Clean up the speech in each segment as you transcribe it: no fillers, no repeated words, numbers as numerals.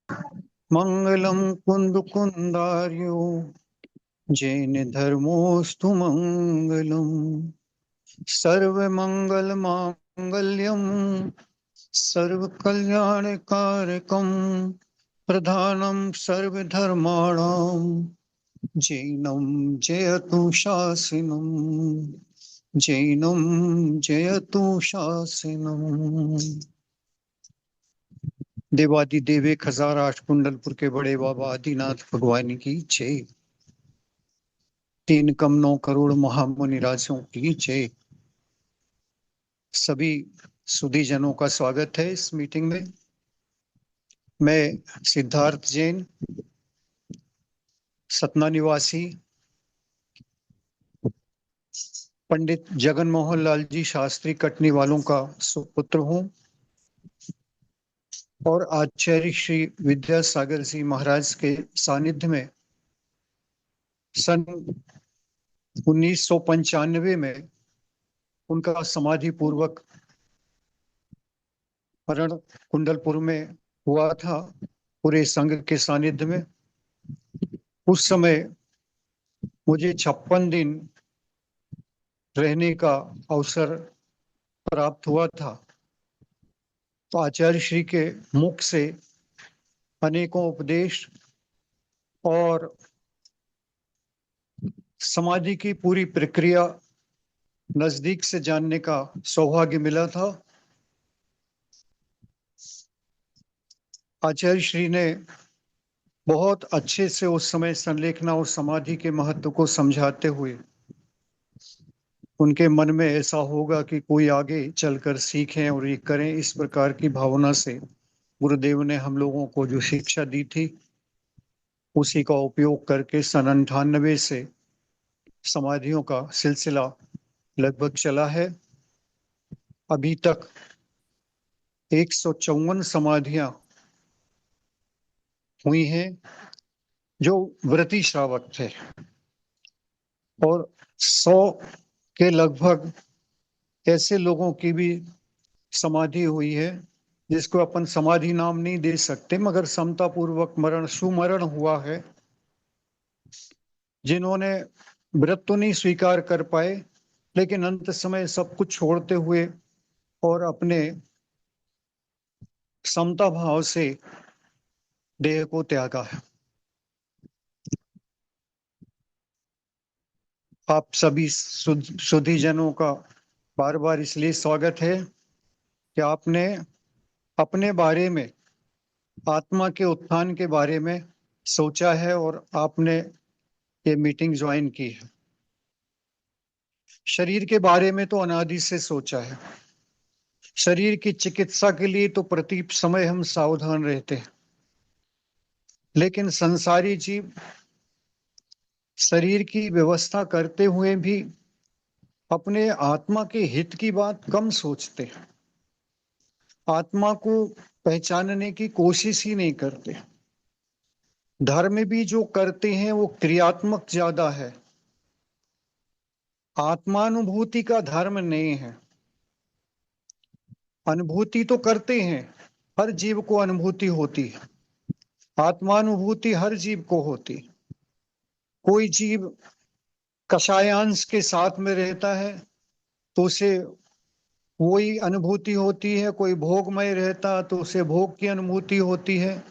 मंगलम कुंदकुंदार्यो जैन धर्मोस्तु मंगलम। सर्वमंगल मांगल्यम सर्व कल्याण कारकम प्रधानम सर्वधर्माणाम जैनम जयतु शासनम। जैनम जयतु शासनम। देवादिदेव खजार आठ कुंडलपुर के बड़े बाबा आदिनाथ भगवान की जय। तीन कम 9 करोड़ महामुनि राजों की जय। सभी सुधी जनों का स्वागत है इस मीटिंग में। मैं सिद्धार्थ जैन, सतना निवासी, पंडित जगन मोहन लाल जी शास्त्री कटनी वालों का सुपुत्र हूँ और आचार्य श्री विद्यासागर जी महाराज के सानिध्य में सन 1995 में उनका समाधि पूर्वक मरण कुंडलपुर में हुआ था, पूरे संघ के सानिध्य में। उस समय मुझे 56 दिन रहने का अवसर प्राप्त हुआ था। तो आचार्य श्री के मुख से अनेकों उपदेश और समाधि की पूरी प्रक्रिया नजदीक से जानने का सौभाग्य मिला था। आचार्य श्री ने बहुत अच्छे से उस समय संलेखना और समाधि के महत्व को समझाते हुए उनके मन में ऐसा होगा कि कोई आगे चलकर सीखें और ये करें, इस प्रकार की भावना से गुरुदेव ने हम लोगों को जो शिक्षा दी थी उसी का उपयोग करके सन 98 से समाधियों का सिलसिला लगभग चला है। अभी तक 154 समाधियां हुई हैं जो व्रती श्रावक थे और 100 के लगभग ऐसे लोगों की भी समाधि हुई है जिसको अपन समाधि नाम नहीं दे सकते, मगर समता पूर्वक मरण सुमरण हुआ है, जिन्होंने व्रत तो नहीं स्वीकार कर पाए लेकिन अंत समय सब कुछ छोड़ते हुए और अपने समता भाव से देह को त्यागा है। आप सभी सुधी जनों का बार बार इसलिए स्वागत है कि आपने अपने बारे में, आत्मा के उत्थान के बारे में सोचा है और आपने ये मीटिंग ज्वाइन की है। शरीर के बारे में तो अनादि से सोचा है। शरीर की चिकित्सा के लिए तो प्रति समय हम सावधान रहते हैं, लेकिन संसारी जीव शरीर की व्यवस्था करते हुए भी अपने आत्मा के हित की बात कम सोचते हैं, आत्मा को पहचानने की कोशिश ही नहीं करते। धर्म भी जो करते हैं वो क्रियात्मक ज्यादा है, आत्मानुभूति का धर्म नहीं है। अनुभूति तो करते हैं, हर जीव को अनुभूति होती है, आत्मानुभूति हर जीव को होती। कोई जीव कषायांश के साथ में रहता है तो उसे वही अनुभूति होती है, कोई भोगमय रहता तो उसे भोग की अनुभूति होती है,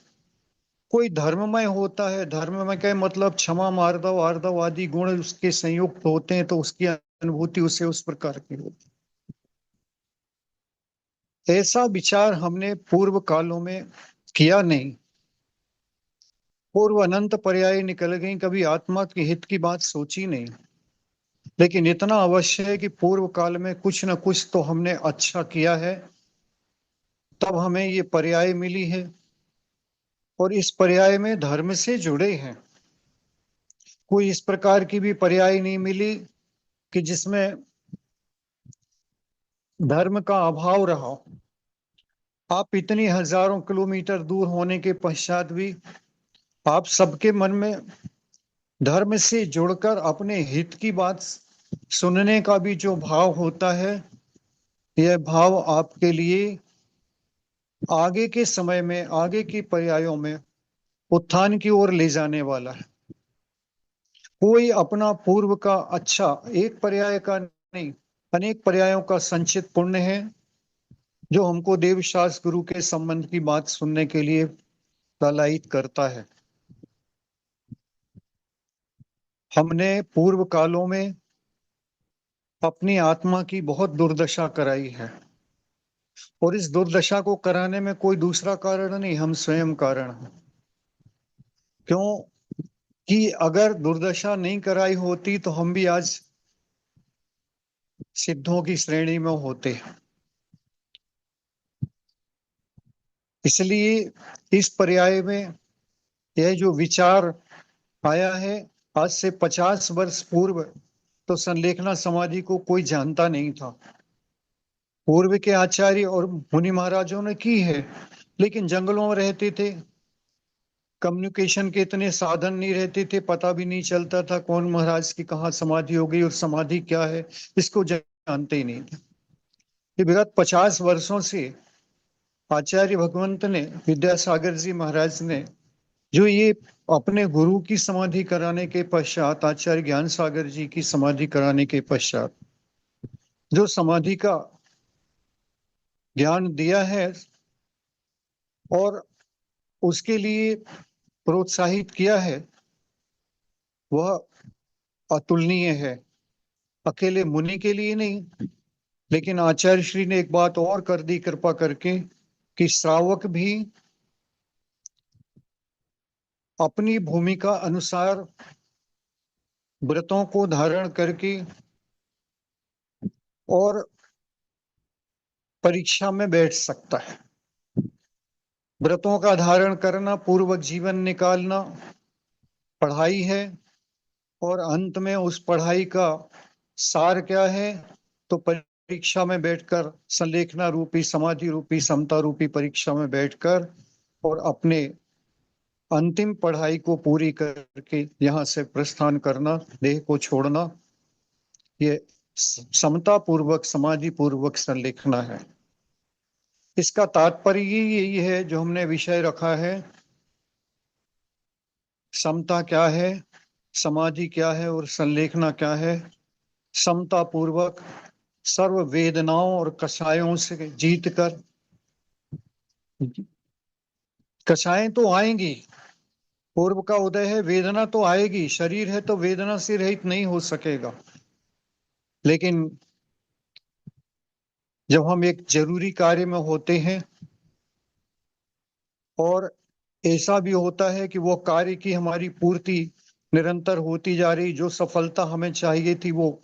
कोई धर्ममय होता है, धर्ममय का मतलब क्षमा मार्दव आर्दव आदि गुण उसके संयुक्त होते हैं तो उसकी अनुभूति उसे उस प्रकार की होती है। ऐसा विचार हमने पूर्व कालों में किया नहीं। पूर्व अनंत पर्याय निकल गई, कभी आत्मा के हित की बात सोची नहीं। लेकिन इतना अवश्य है कि पूर्व काल में कुछ न कुछ तो हमने अच्छा किया है, तब हमें ये पर्याय मिली है और इस पर्याय में धर्म से जुड़े हैं। कोई इस प्रकार की भी पर्याय नहीं मिली कि जिसमें धर्म का अभाव रहा। आप इतनी हजारों किलोमीटर दूर होने के पश्चात भी आप सबके मन में धर्म से जुड़कर अपने हित की बात सुनने का भी जो भाव होता है, यह भाव आपके लिए आगे के समय में, आगे की पर्यायों में उत्थान की ओर ले जाने वाला है। कोई अपना पूर्व का अच्छा एक पर्याय का नहीं, अनेक पर्यायों का संचित पुण्य है जो हमको देवशास्त्र गुरु के संबंध की बात सुनने के लिए प्रलायित करता है। हमने पूर्व कालों में अपनी आत्मा की बहुत दुर्दशा कराई है, और इस दुर्दशा को कराने में कोई दूसरा कारण नहीं, हम स्वयं कारण हैं। क्यों कि अगर दुर्दशा नहीं कराई होती तो हम भी आज सिद्धों की श्रेणी में होते। इसलिए इस पर्याय में यह जो विचार आया है, आज से 50 वर्ष पूर्व तो संलेखना समाधि को कोई जानता नहीं था। पूर्व के आचार्य और मुनि महाराजों ने की है, लेकिन जंगलों में रहते थे, कम्युनिकेशन के इतने साधन नहीं रहते थे, पता भी नहीं चलता था कौन महाराज की कहाँ समाधि हो गई और समाधि क्या है, इसको जानते ही नहीं थे। ये विगत 50 वर्षों से आचार्य भगवंत ने, विद्यासागर जी महाराज ने, जो ये अपने गुरु की समाधि कराने के पश्चात, आचार्य ज्ञान सागर जी की समाधि कराने के पश्चात जो समाधि का ज्ञान दिया है और उसके लिए प्रोत्साहित किया है, वह अतुलनीय है। अकेले मुनि के लिए नहीं, लेकिन आचार्य श्री ने एक बात और कर दी कृपा करके, कि श्रावक भी अपनी भूमिका अनुसार व्रतों को धारण करके और परीक्षा में बैठ सकता है। व्रतों का धारण करना, पूर्वक जीवन निकालना पढ़ाई है, और अंत में उस पढ़ाई का सार क्या है, तो परीक्षा में बैठकर संलेखना रूपी, समाधि रूपी, समता रूपी परीक्षा में बैठकर और अपने अंतिम पढ़ाई को पूरी करके यहाँ से प्रस्थान करना, देह को छोड़ना, ये समता पूर्वक, समाधि पूर्वक संलेखना है। इसका तात्पर्य यही है जो हमने विषय रखा है, समता क्या है, समाधि क्या है और संलेखना क्या है। समता पूर्वक सर्व वेदनाओं और कषायों से जीत कर, कषायें तो आएंगी, पूर्व का उदय है, वेदना तो आएगी, शरीर है तो वेदना से रहित नहीं हो सकेगा। लेकिन जब हम एक जरूरी कार्य में होते हैं और ऐसा भी होता है कि वो कार्य की हमारी पूर्ति निरंतर होती जा रही, जो सफलता हमें चाहिए थी वो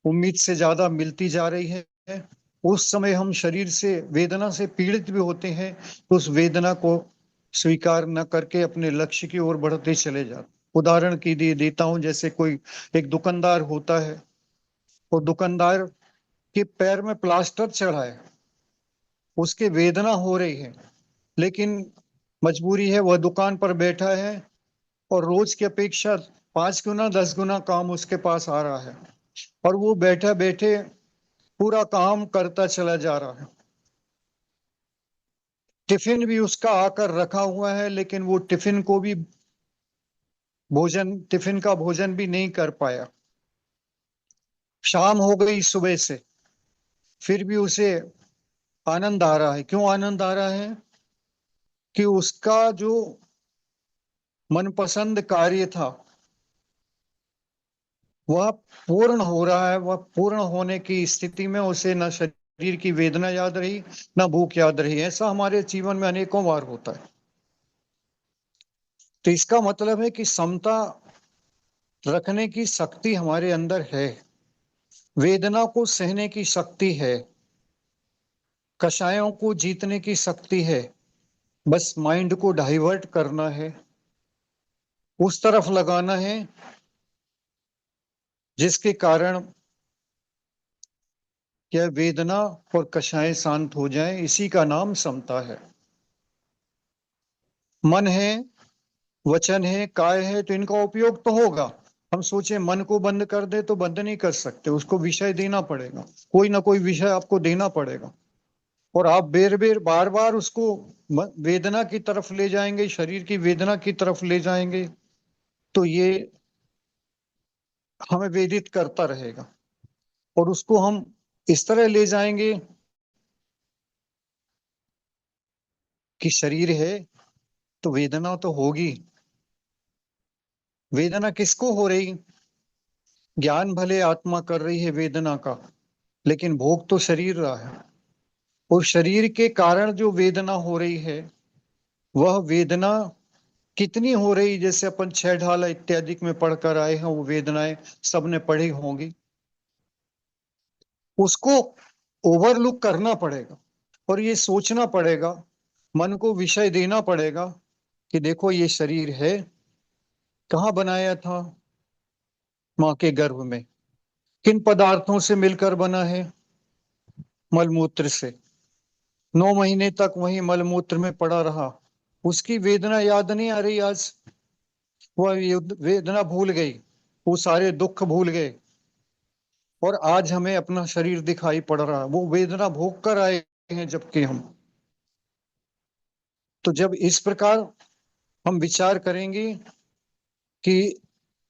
उम्मीद से ज्यादा मिलती जा रही है, उस समय हम शरीर से, वेदना से पीड़ित भी होते हैं, तो उस वेदना को स्वीकार न करके अपने लक्ष्य की ओर बढ़ते चले जाते। उदाहरण की देता हूं, जैसे कोई एक दुकानदार होता है, और दुकानदार के पैर में प्लास्टर चढ़ा है, उसके वेदना हो रही है, लेकिन मजबूरी है, वह दुकान पर बैठा है और रोज की अपेक्षा 5 गुना 10 गुना काम उसके पास आ रहा है, और वो बैठे बैठे पूरा काम करता चला जा रहा है। टिफिन भी उसका आकर रखा हुआ है, लेकिन वो टिफिन को भी भोजन, टिफिन का भोजन भी नहीं कर पाया। शाम हो गई सुबह से, फिर भी उसे आनंद आ रहा है। क्यों आनंद आ रहा है? कि उसका जो मनपसंद कार्य था वह पूर्ण हो रहा है। वह पूर्ण होने की स्थिति में उसे न शरीर की वेदना याद रही, न भूख याद रही। ऐसा हमारे जीवन में अनेकों बार होता है। तो इसका मतलब है कि समता रखने की शक्ति हमारे अंदर है, वेदना को सहने की शक्ति है, कषायों को जीतने की शक्ति है। बस माइंड को डाइवर्ट करना है, उस तरफ लगाना है जिसके कारण यह वेदना और कषाय शांत हो जाए। इसी का नाम समता है। मन है, वचन है, काय है, तो इनका उपयोग तो होगा। हम सोचे मन को बंद कर दे तो बंद नहीं कर सकते, उसको विषय देना पड़ेगा, कोई ना कोई विषय आपको देना पड़ेगा, और आप बेर बेर बार बार उसको वेदना की तरफ ले जाएंगे, शरीर की वेदना की तरफ ले जाएंगे, तो ये हमें वेदित करता रहेगा। और उसको हम इस तरह ले जाएंगे कि शरीर है तो वेदना तो होगी। वेदना किसको हो रही? ज्ञान भले आत्मा कर रही है वेदना का, लेकिन भोग तो शरीर रहा है। और शरीर के कारण जो वेदना हो रही है, वह वेदना कितनी हो रही, जैसे अपन छह ढाला इत्यादि में पढ़कर आए हैं, वो वेदनाएं सबने पढ़ी होंगी। उसको ओवरलुक करना पड़ेगा और ये सोचना पड़ेगा, मन को विषय देना पड़ेगा कि देखो ये शरीर है, कहाँ बनाया था? माँ के गर्भ में। किन पदार्थों से मिलकर बना है? मलमूत्र से। 9 महीने तक वही मलमूत्र में पड़ा रहा। उसकी वेदना याद नहीं आ रही आज? वह वेदना भूल गई, वो सारे दुख भूल गए, और आज हमें अपना शरीर दिखाई पड़ रहा है। वो वेदना भोग कर आए हैं जबकि हम। तो जब इस प्रकार हम विचार करेंगे कि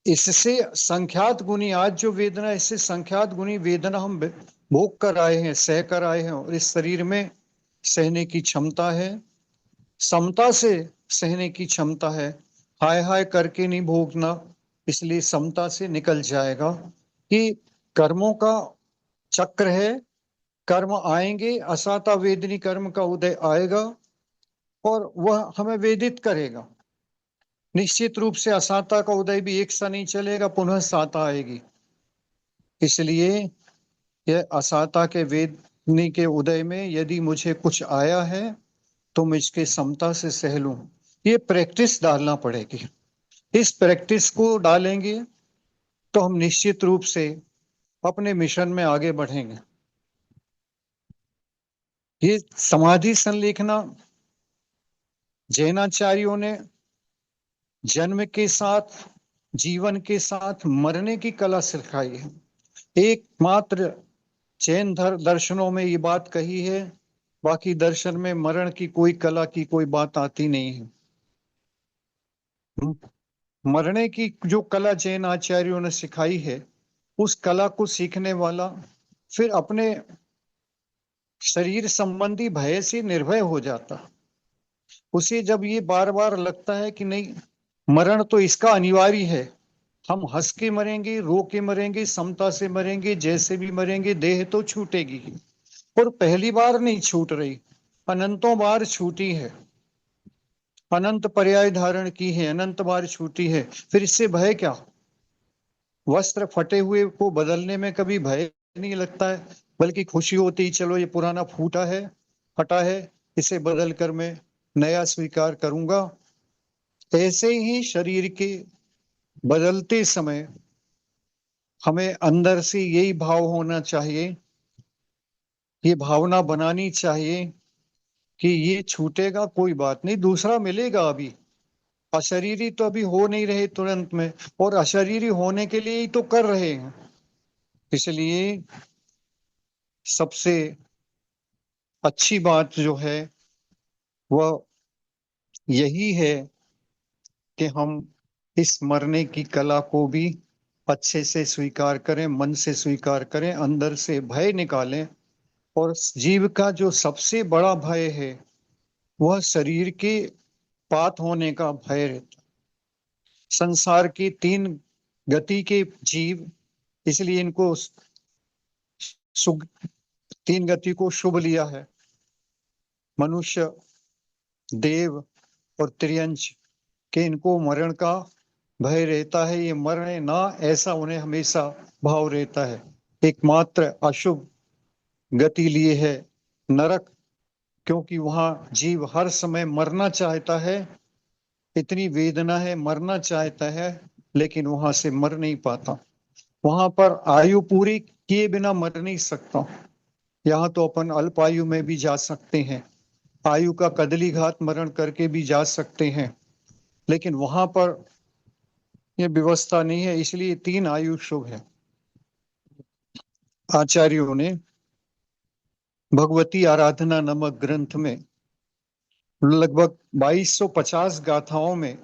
इससे संख्यात गुनी, आज जो वेदना, इससे संख्यात गुनी वेदना हम भोग कर आए हैं, सह कर आए हैं, और इस शरीर में सहने की क्षमता है, समता से सहने की क्षमता है। हाय हाय करके नहीं भोगना, इसलिए समता से निकल जाएगा कि कर्मों का चक्र है, कर्म आएंगे, असाता वेदनी कर्म का उदय आएगा और वह हमें वेदित करेगा। निश्चित रूप से असाता का उदय भी एक सा नहीं चलेगा, पुनः साता आएगी। इसलिए यह असाता के वेदनी के उदय में यदि मुझे कुछ आया है तो मैं इसके समता से सह लूं। ये प्रैक्टिस डालना पड़ेगी। इस प्रैक्टिस को डालेंगे तो हम निश्चित रूप से अपने मिशन में आगे बढ़ेंगे। ये समाधि संलेखना जैनाचार्यों ने जन्म के साथ, जीवन के साथ मरने की कला सिखाई है। एकमात्र जैन दर्शनों में ये बात कही है, बाकी दर्शन में मरण की कोई कला की कोई बात आती नहीं है। मरने की जो कला जैन आचार्यों ने सिखाई है, उस कला को सीखने वाला फिर अपने शरीर संबंधी भय से निर्भय हो जाता। उसे जब ये बार बार लगता है कि नहीं, मरण तो इसका अनिवार्य है, हम हंस के मरेंगे, रो के मरेंगे, समता से मरेंगे, जैसे भी मरेंगे, देह तो छूटेगी। और पहली बार नहीं छूट रही, अनंतों बार छूटी है, अनंत पर्याय धारण की है, अनंत बार छूटी है। फिर इससे भय क्या? वस्त्र फटे हुए को बदलने में कभी भय नहीं लगता है, बल्कि खुशी होती, चलो ये पुराना फूटा है, फटा है, इसे बदल कर मैं नया स्वीकार करूंगा। ऐसे ही शरीर के बदलते समय हमें अंदर से यही भाव होना चाहिए, ये भावना बनानी चाहिए कि ये छूटेगा, कोई बात नहीं, दूसरा मिलेगा। अभी अशरीरी तो अभी हो नहीं रहे तुरंत में, और अशरीरी होने के लिए ही तो कर रहे हैं। इसलिए सबसे अच्छी बात जो है वह यही है कि हम इस मरने की कला को भी अच्छे से स्वीकार करें, मन से स्वीकार करें, अंदर से भय निकालें। और जीव का जो सबसे बड़ा भय है वह शरीर के पात होने का भय रहता। संसार की 3 गति के जीव, इसलिए इनको सुख, 3 गति को शुभ लिया है। मनुष्य, देव और त्रियंच के इनको मरण का भय रहता है, ये मरने ना, ऐसा उन्हें हमेशा भाव रहता है। एकमात्र अशुभ गति लिए है नरक, क्योंकि वहां जीव हर समय मरना चाहता है, इतनी वेदना है, मरना चाहता है, लेकिन वहां से मर नहीं पाता। वहां पर आयु पूरी किए बिना मर नहीं सकता। यहाँ तो अपन अल्प आयु में भी जा सकते हैं, आयु का कदली घात मरण करके भी जा सकते हैं, लेकिन वहां पर यह व्यवस्था नहीं है, इसलिए 3 आयु शुभ है। आचार्यों ने भगवती आराधना नामक ग्रंथ में लगभग 2250 गाथाओं में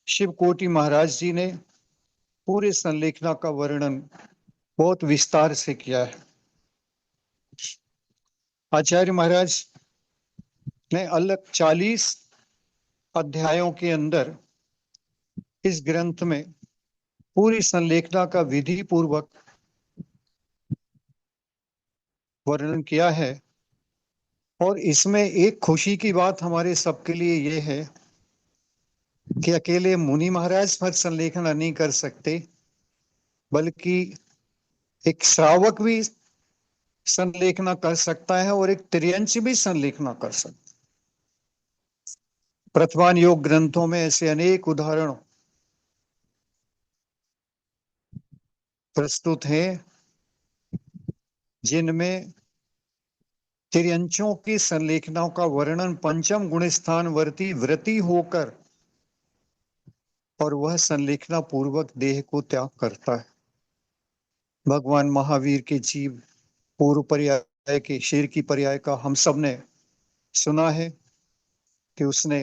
शिवकोटि महाराज जी ने पूरे संलेखना का वर्णन बहुत विस्तार से किया है। आचार्य महाराज ने अलग 40 अध्यायों के अंदर इस ग्रंथ में पूरी संलेखना का विधि पूर्वक वर्णन किया है। और इसमें एक खुशी की बात हमारे सबके लिए ये है कि अकेले मुनि महाराज पर संलेखन नहीं कर सकते, बल्कि एक श्रावक भी संलेखना कर सकता है और एक त्रियंच भी संलेखना कर सकता है। प्रथमान योग ग्रंथों में ऐसे अनेक उदाहरण प्रस्तुत हैं जिनमें त्रियंचों की संलेखनाओं का वर्णन पंचम गुण स्थान वर्ती व्रती होकर और वह संलेखना पूर्वक देह को त्याग करता है। भगवान महावीर के जीव पूर्व पर्याय के शेर की पर्याय का हम सब ने सुना है कि उसने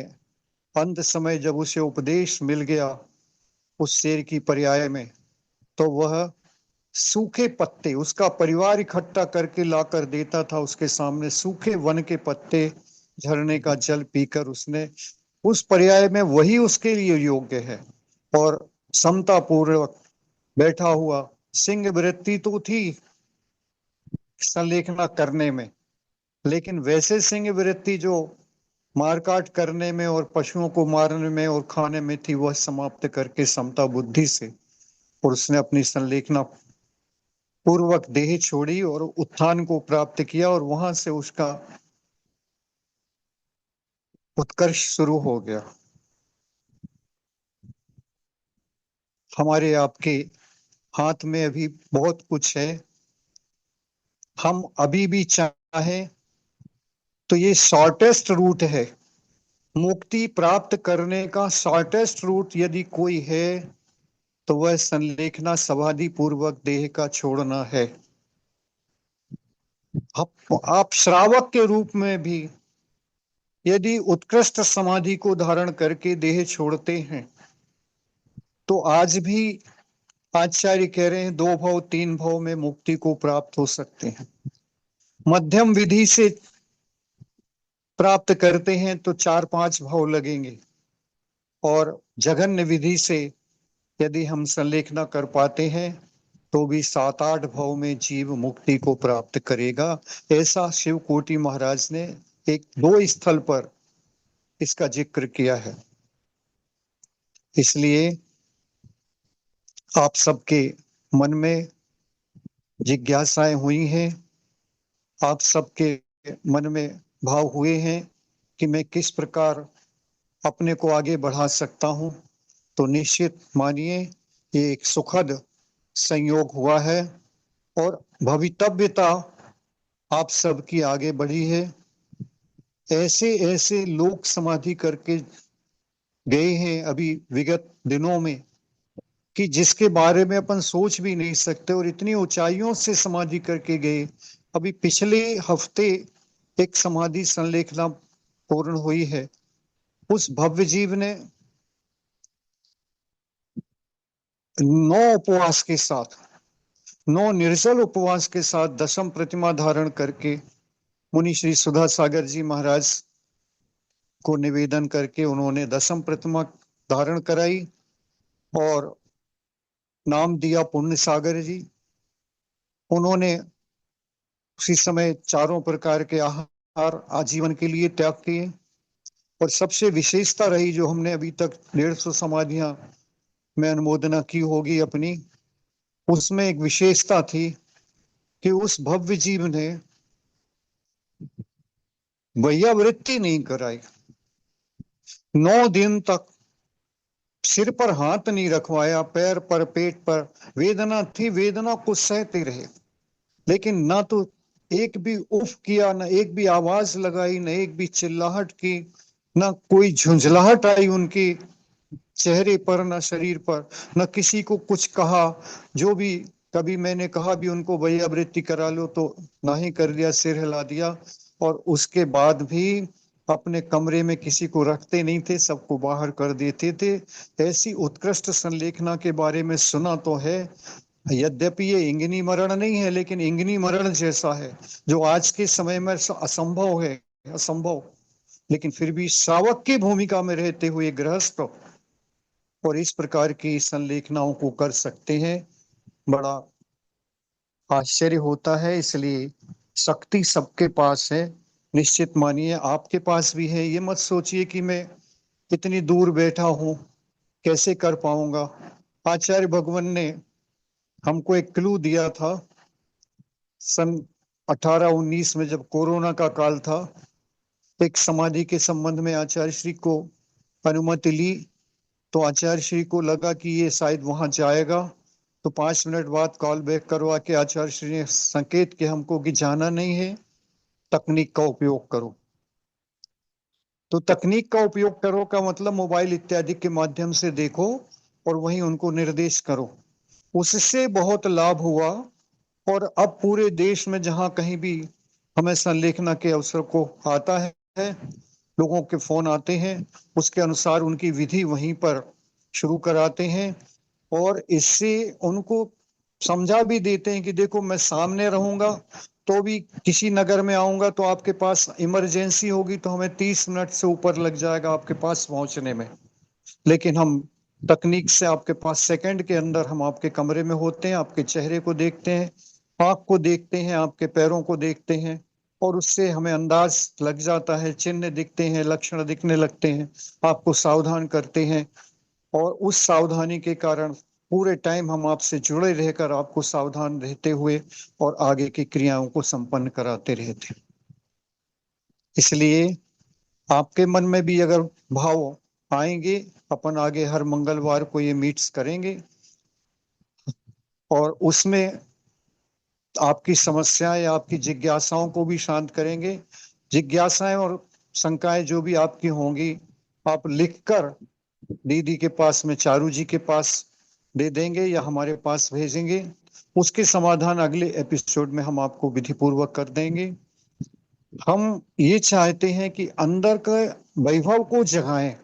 अंत समय जब उसे उपदेश मिल गया उस शेर की पर्याय में, तो वह सूखे पत्ते उसका परिवार इकट्ठा करके लाकर देता था उसके सामने। सूखे वन के पत्ते, झरने का जल पीकर उसने उस पर्याय में वही उसके लिए योग्य है। और समता पूर्वक बैठा हुआ, सिंह वृत्ति तो थी संलेखना करने में, लेकिन वैसे सिंह वृत्ति जो मारकाट करने में और पशुओं को मारने में और खाने में थी, वह समाप्त करके समता बुद्धि से और उसने अपनी संलेखना पूर्वक देह छोड़ी और उत्थान को प्राप्त किया और वहां से उसका उत्कर्ष शुरू हो गया। हमारे आपके हाथ में अभी बहुत कुछ है। हम अभी भी चाहें तो ये शॉर्टेस्ट रूट है, मुक्ति प्राप्त करने का शॉर्टेस्ट रूट यदि कोई है तो वह संलेखना समाधि पूर्वक देह का छोड़ना है। आप श्रावक के रूप में भी यदि उत्कृष्ट समाधि को धारण करके देह छोड़ते हैं तो आज भी आचार्य कह रहे हैं 2 भाव 3 भाव में मुक्ति को प्राप्त हो सकते हैं। मध्यम विधि से प्राप्त करते हैं तो 4-5 भाव लगेंगे, और जघन्य विधि से यदि हम संलेखना कर पाते हैं तो भी 7-8 भाव में जीव मुक्ति को प्राप्त करेगा। ऐसा शिवकोटि महाराज ने 1-2 स्थल पर इसका जिक्र किया है। इसलिए आप सबके मन में जिज्ञासाएं हुई हैं, आप सबके मन में भाव हुए हैं कि मैं किस प्रकार अपने को आगे बढ़ा सकता हूं, तो निश्चित मानिए ये एक सुखद संयोग हुआ है और भवितव्यता आप सबकी आगे बढ़ी है। ऐसे ऐसे लोग समाधि करके गए हैं अभी विगत दिनों में कि जिसके बारे में अपन सोच भी नहीं सकते, और इतनी ऊंचाइयों से समाधि करके गए। अभी पिछले हफ्ते एक समाधि संलेखना पूर्ण हुई है। उस भव्य जीव ने 9 उपवास के साथ, 9 निर्जल उपवास के साथ दशम प्रतिमा धारण करके मुनि श्री सुधा सागर जी महाराज को निवेदन करके उन्होंने दशम प्रतिमा धारण कराई और नाम दिया पुण्य सागर जी। उन्होंने उसी समय चारों प्रकार के आहार आजीवन के लिए त्याग किए। और सबसे विशेषता रही जो हमने अभी तक 150 समाधियां में अनुमोदना की होगी अपनी, उसमें एक विशेषता थी कि उस भव्य जीव ने वैयावृत्ति नहीं कराई। 9 दिन तक सिर पर हाथ नहीं रखवाया, पैर पर पेट पर वेदना थी, वेदना को सहते रहे, लेकिन ना तो एक भी उफ किया, ना एक भी आवाज लगाई, ना एक भी चिल्लाहट की, ना कोई झुंझलाहट आई उनके चेहरे पर, ना शरीर पर, ना किसी को कुछ कहा। जो भी कभी मैंने कहा भी उनको वैयावृत्ति करा लो तो ना ही कर दिया, सिर हिला दिया। और उसके बाद भी अपने कमरे में किसी को रखते नहीं थे, सबको बाहर कर देते थे। ऐसी उत्कृष्ट संलेखना के बारे में सुना तो है, यद्यपि ये इंगिनी मरण नहीं है, लेकिन इंगिनी मरण जैसा है, जो आज के समय में असंभव है, असंभव। लेकिन फिर भी श्रावक की भूमिका में रहते हुए गृहस्थ और इस प्रकार की संलेखनाओं को कर सकते हैं, बड़ा आश्चर्य होता है। इसलिए शक्ति सबके पास है, निश्चित मानिए आपके पास भी है। ये मत सोचिए कि मैं इतनी दूर बैठा हूं, कैसे कर पाऊंगा। आचार्य भगवान ने हमको एक क्लू दिया था सन 1819 में, जब कोरोना का काल था। एक समाधि के संबंध में आचार्य श्री को अनुमति ली, तो आचार्य श्री को लगा कि ये शायद वहां जाएगा, तो 5 मिनट बाद कॉल बैक करवा के आचार्य श्री ने संकेत किया हमको कि जाना नहीं है, तकनीक का उपयोग करो। तो तकनीक का उपयोग करो का मतलब मोबाइल इत्यादि के माध्यम से देखो और वहीं उनको निर्देश करो। उससे बहुत लाभ हुआ, और अब पूरे देश में जहां कहीं भी हमें संलेखना के अवसर को आता है, लोगों के फोन आते हैं, उसके अनुसार उनकी विधि वहीं पर शुरू कराते हैं। और इससे उनको समझा भी देते हैं कि देखो मैं सामने रहूंगा, तो भी किसी नगर में आऊंगा तो आपके पास इमरजेंसी होगी तो हमें 30 मिनट से ऊपर लग जाएगा आपके पास पहुंचने में। लेकिन हम तकनीक से आपके पास सेकंड के अंदर हम आपके कमरे में होते हैं, आपके चेहरे को देखते हैं, आंख को देखते हैं, आपके पैरों को देखते हैं, और उससे हमें अंदाज लग जाता है, चिन्ह दिखते हैं, लक्षण दिखने लगते हैं, आपको सावधान करते हैं। और उस सावधानी के कारण पूरे टाइम हम आपसे जुड़े रहकर आपको सावधान रहते हुए और आगे की क्रियाओं को संपन्न कराते रहते हैं। इसलिए आपके मन में भी अगर भाव आएंगे, अपन आगे हर मंगलवार को ये मीट्स करेंगे, और उसमें आपकी समस्याएं, आपकी जिज्ञासाओं को भी शांत करेंगे। जिज्ञासाएं और शंकाएं जो भी आपकी होंगी, आप लिखकर दीदी के पास में, चारू जी के पास दे देंगे या हमारे पास भेजेंगे। उसके समाधान अगले एपिसोड में हम आपको विधि पूर्वक कर देंगे। हम ये चाहते हैं कि अंदर के वैभव को जगाएं।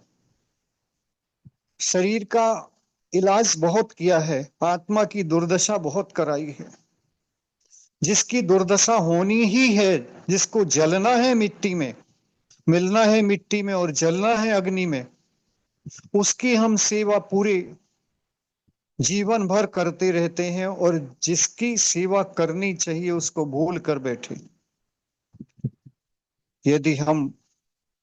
शरीर का इलाज बहुत किया है, आत्मा की दुर्दशा बहुत कराई है। जिसकी दुर्दशा होनी ही है, जिसको जलना है मिट्टी में, मिलना है मिट्टी में और जलना है अग्नि में, उसकी हम सेवा पूरे जीवन भर करते रहते हैं, और जिसकी सेवा करनी चाहिए उसको भूल कर बैठे। यदि हम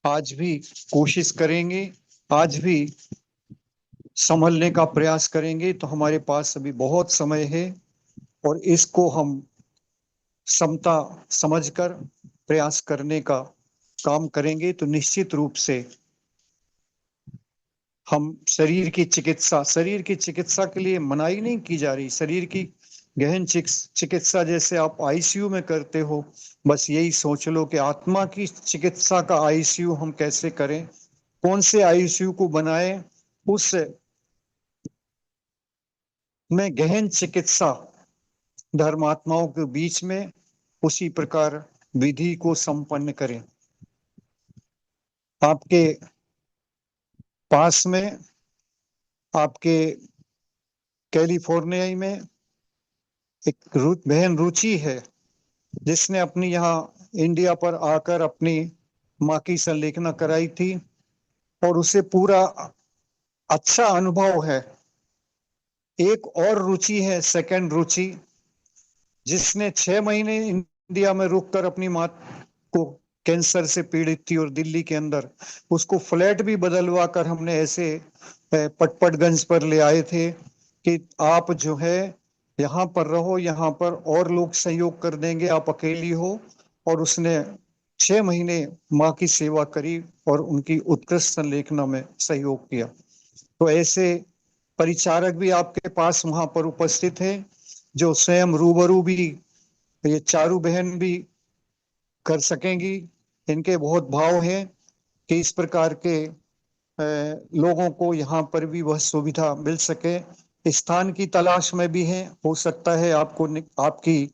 आज भी कोशिश करेंगे, आज भी संभलने का प्रयास करेंगे, तो हमारे पास अभी बहुत समय है, और इसको हम समता समझकर प्रयास करने का काम करेंगे तो निश्चित रूप से हम शरीर की चिकित्सा के लिए मनाही नहीं की जा रही। शरीर की गहन चिकित्सा जैसे आप आईसीयू में करते हो, बस यही सोच लो कि आत्मा की चिकित्सा का आईसीयू हम कैसे करें, कौन से आईसीयू को बनाए, उस में गहन चिकित्सा धर्मात्माओं के बीच में उसी प्रकार विधि को संपन्न करें। आपके पास में, आपके कैलिफोर्निया में एक बहन रुचि है, जिसने अपनी यहाँ इंडिया पर आकर अपनी माँ की संलेखना कराई थी, और उसे पूरा अच्छा अनुभव है। एक और रुचि है, सेकंड रुचि, जिसने 6 महीने इंडिया में रुककर अपनी माँ को, कैंसर से पीड़ित थी और दिल्ली के अंदर, उसको फ्लैट भी बदलवा कर हमने ऐसे पटपटगंज पर ले आए थे कि आप जो है यहाँ पर रहो, यहाँ पर और लोग सहयोग कर देंगे, आप अकेली हो। और उसने 6 महीने माँ की सेवा करी और उनकी उत्कृष्ट संलेखना में सहयोग किया। तो ऐसे परिचारक भी आपके पास वहां पर उपस्थित है, जो स्वयं रूबरू भी ये चारू बहन भी कर सकेंगी। इनके बहुत भाव है कि इस प्रकार के लोगों को यहाँ पर भी वह सुविधा मिल सके। स्थान की तलाश में भी है, हो सकता है आपको आपकी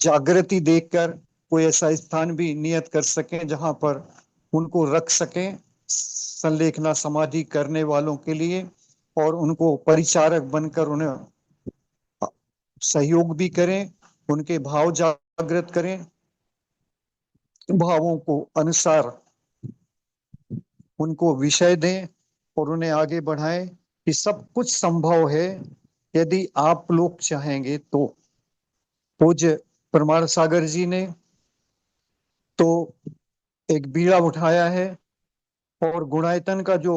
जागृति देखकर कोई ऐसा स्थान भी नियत कर सकें जहां पर उनको रख सकें संलेखना समाधि करने वालों के लिए, और उनको परिचारक बनकर उन्हें सहयोग भी करें, उनके भाव जागृत करें, भावों को अनुसार उनको विषय दें और उन्हें आगे बढ़ाएं कि सब कुछ संभव है यदि आप लोग चाहेंगे तो। पूज्य परमार सागर जी ने तो एक बीड़ा उठाया है, और गुणायतन का जो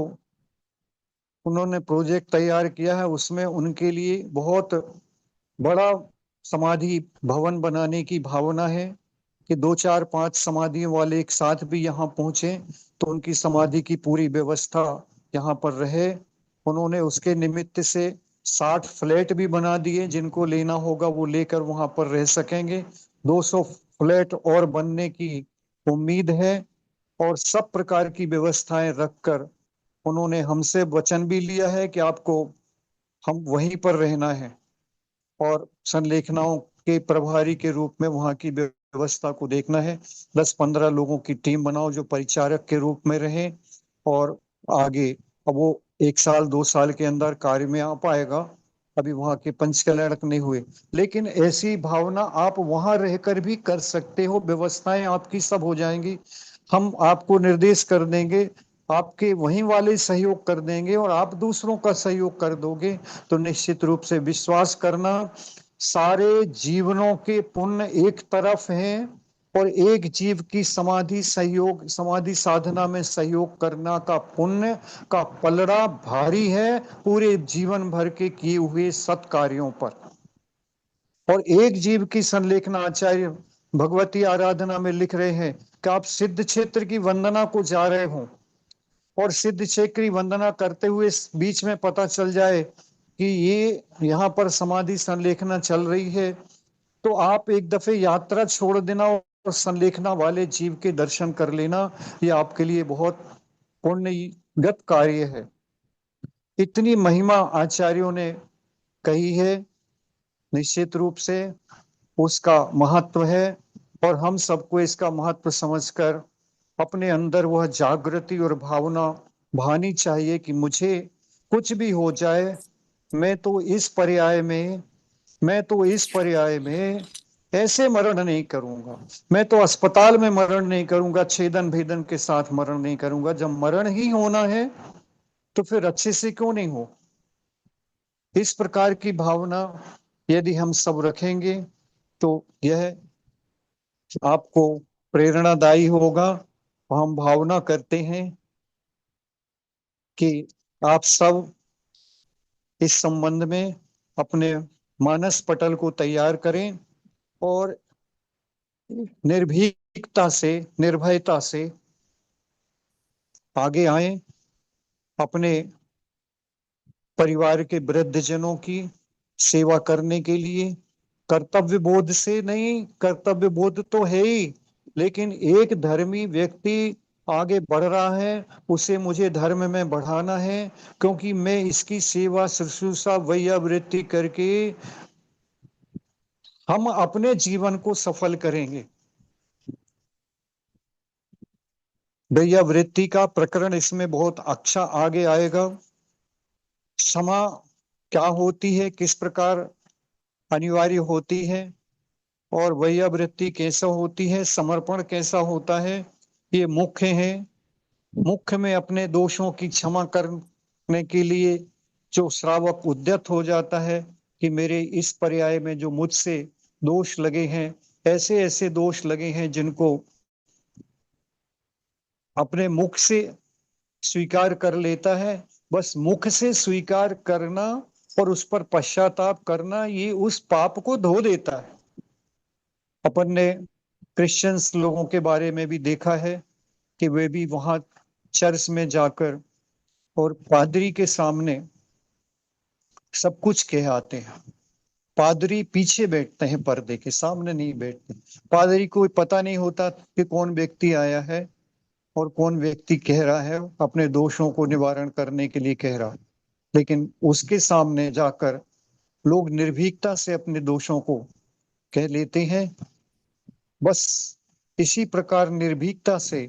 उन्होंने प्रोजेक्ट तैयार किया है उसमें उनके लिए बहुत बड़ा समाधि भवन बनाने की भावना है कि 2 4 5 समाधियों वाले एक साथ भी यहाँ पहुंचे तो उनकी समाधि की पूरी व्यवस्था यहाँ पर रहे। उन्होंने उसके निमित्त से 60 फ्लैट भी बना दिए, जिनको लेना होगा वो लेकर वहां पर रह सकेंगे। 200 फ्लैट और बनने की उम्मीद है, और सब प्रकार की व्यवस्थाएं रखकर उन्होंने हमसे वचन भी लिया है कि आपको हम वहीं पर रहना है, और संलेखनाओं के प्रभारी के रूप में वहां की व्यवस्था को देखना है। 10 15 लोगों की टीम बनाओ जो परिचारक के रूप में रहे, और आगे अब वो 1 साल 2 साल के अंदर कार्य में आ पाएगा। अभी वहां के पंचकल्याणक नहीं हुए, लेकिन ऐसी भावना आप वहां रहकर भी कर सकते हो। व्यवस्थाएं आपकी सब हो जाएंगी, हम आपको निर्देश कर देंगे, आपके वहीं वाले सहयोग कर देंगे और आप दूसरों का सहयोग कर दोगे, तो निश्चित रूप से विश्वास करना सारे जीवनों के पुण्य एक तरफ हैं, और एक जीव की समाधि सहयोग समाधि साधना में सहयोग करना का पुण्य का पलड़ा भारी है पूरे जीवन भर के किए हुए सत्कार्यों पर। और एक जीव की संलेखना आचार्य भगवती आराधना में लिख रहे हैं कि आप सिद्ध क्षेत्र की वंदना को जा रहे हो और सिद्ध क्षेत्र की वंदना करते हुए बीच में पता चल जाए कि ये यहाँ पर समाधि संलेखना चल रही है, तो आप एक दफे यात्रा छोड़ देना और संलेखना वाले जीव के दर्शन कर लेना। ये आपके लिए बहुत पुण्यगत कार्य है। इतनी महिमा आचार्यों ने कही है, निश्चित रूप से उसका महत्व है, और हम सबको इसका महत्व समझकर अपने अंदर वह जागृति और भावना भानी चाहिए कि मुझे कुछ भी हो जाए, मैं तो इस पर्याय में ऐसे मरण नहीं करूंगा, मैं तो अस्पताल में मरण नहीं करूंगा, छेदन भेदन के साथ मरण नहीं करूंगा। जब मरण ही होना है तो फिर अच्छे से क्यों नहीं हो। इस प्रकार की भावना यदि हम सब रखेंगे तो यह आपको प्रेरणादायी होगा। हम भावना करते हैं कि आप सब इस संबंध में अपने मानस पटल को तैयार करें और निर्भीकता से निर्भयता से आगे आए, अपने परिवार के वृद्धजनों की सेवा करने के लिए। कर्तव्य बोध से नहीं, कर्तव्य बोध तो है ही, लेकिन एक धर्मी व्यक्ति आगे बढ़ रहा है, उसे मुझे धर्म में बढ़ाना है, क्योंकि मैं इसकी सेवा शुश्रूषा वैयावृत्ति करके हम अपने जीवन को सफल करेंगे। वैयावृत्ति का प्रकरण इसमें बहुत अच्छा आगे आएगा। क्षमा क्या होती है, किस प्रकार अनिवार्य होती है, और वैयावृत्ति कैसा होती है, समर्पण कैसा होता है, ये मुख्य है। मुख्य में अपने दोषों की क्षमा करने के लिए जो श्रावक उद्यत हो जाता है कि मेरे इस पर्याय में जो मुझसे दोष लगे हैं, ऐसे ऐसे दोष लगे हैं जिनको अपने मुख से स्वीकार कर लेता है। बस मुख से स्वीकार करना और उस पर पश्चाताप करना, ये उस पाप को धो देता है। अपन ने क्रिश्चियंस लोगों के बारे में भी देखा है कि वे भी वहां चर्च में जाकर और पादरी के सामने सब कह के आते हैं। पादरी पीछे बैठते हैं, पर्दे के सामने नहीं बैठते। पादरी को पता नहीं होता कि कौन व्यक्ति आया है और कौन व्यक्ति कह रहा है, अपने दोषों को निवारण करने के लिए कह रहा है, लेकिन उसके सामने जाकर लोग निर्भीकता से अपने दोषों को कह लेते हैं। बस इसी प्रकार निर्भीकता से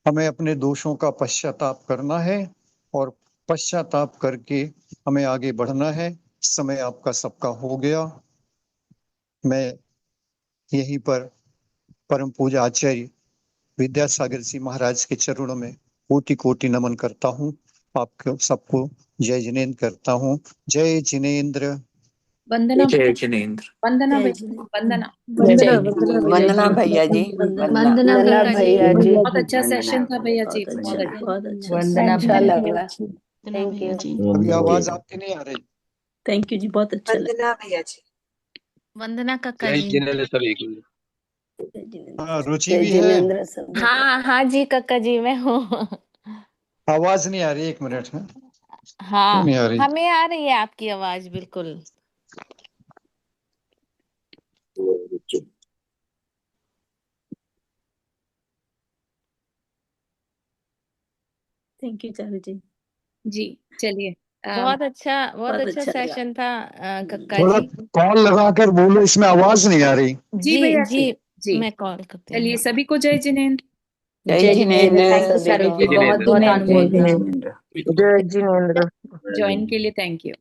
हमें अपने दोषों का पश्चाताप करना है और पश्चाताप करके हमें आगे बढ़ना है। समय आपका सबका हो गया। मैं यहीं पर परम पूज्य आचार्य विद्यासागर जी महाराज के चरणों में कोटि कोटि नमन करता हूँ। आपको सबको जय जिनेन्द्र करता हूँ। जय जिनेन्द्र। वंदना जय जिनेन्द्र। वंदना जय भैया, जिनेन्द्र। वंदना वंदना भैया जी, वंदना वंदना भैया जी। जी। बहुत अच्छा सेशन था भैया जी, बहुत बहुत अच्छा, अच्छा। बहुत अच्छा। वंदना अच्छा भैया लगा। Thank you. अभी आवाज आपकी नहीं आ रही। थैंक यू जी, बहुत अच्छा लगा। वंदना भैया जी। वंदना कक्का जय जी। जिनेन्द्र सभी को। जय जिनेन्द्र। हाँ, रुचि जय भी है। जिनेन्द्र सब। हाँ हाँ जी कक्का जी, मैं हूँ। आवाज नहीं आ रही, एक मिनट में। हाँ, नहीं आ रही। हमें आ रही है आपकी आवाज बिल्कुल। थैंक यू चारू जी। जी चलिए। बहुत अच्छा बहुत अच्छा लगा। सेशन था कक्का थोड़ा जी। कॉल लगा कर बोलो, इसमें आवाज नहीं आ रही। जी भैया जी जी। मैं कॉल करती चलिए हूँ। सभी को जय जिनेन्द्र। जय जिनेन्द्र थैंक यू सभी चारू को। जी, बहुत बहुत जय धन्यवाद जिनेन्द्र। जय जिनेन्द्र। ज्वाइन के लिए। Thank you.